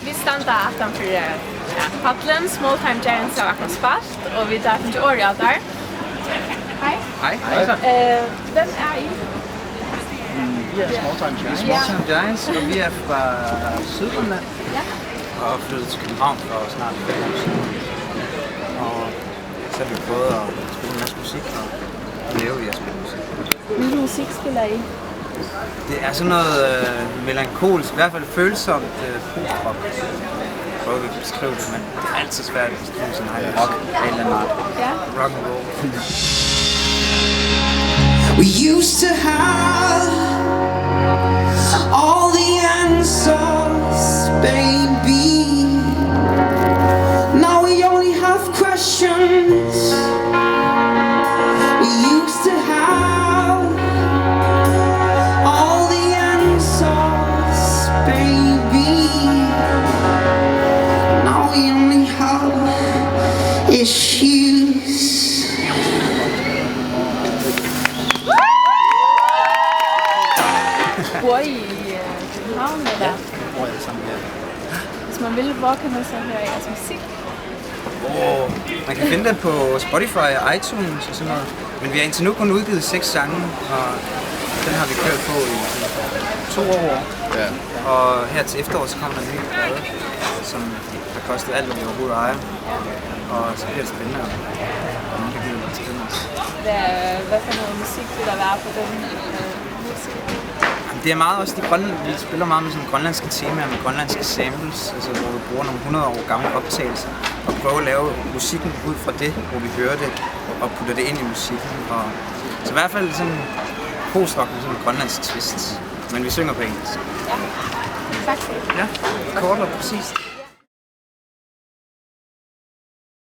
Vi standa utanför Padlen, Small Time Giants av Akkurat Spalt, och vi tar till Årjad där. Hej. Hej. Hvem er I? Vi er Small Time Giants. Small Time Giants, og vi er fra Sydgrønland. Ja. Og flyttet til København for snart 5 år siden. Og så har vi prøvet at spille en masse musik og leve i at spille musik. Hvilken musik spiller I? Det er sådan noget melankolsk, i hvert fald følsomt post-rock. Jeg prøver ikke at beskrive det, men det er altid svært at beskrive sådan en rock af en eller anden art. Ja. Rock and roll. We used to have all the answers, baby. Now we only have questions. We used to have all the answers, baby. Now we only have issues. Bor I København, eller? Ja, hvor er det sammen her? Hvis man vil, hvor kan man så høre jeres musik? Man kan finde den på Spotify og iTunes og sådan noget. Men vi har indtil nu kun udgivet 6 sange, og den har vi kørt på i 2 år. Ja. Og her til efteråret så kommer der en ny plade, som har kostet alt, hvad vi overhovedet ejer. Og så bliver det spændende, og man kan give det til den også. Hvad for noget musik vil der være på den musik? Det er meget også vi spiller meget med sådan grønlandske temaer, med grønlandske samples, altså hvor vi bruger nogle 100 år gamle optagelser, og prøver at lave musikken ud fra det, hvor vi hører det, og putter det ind i musikken. Og, så i hvert fald sådan post-rock med sådan en grønlandsk twist, men vi synger på engelsk. Ja, tak. Ja, kort og præcist.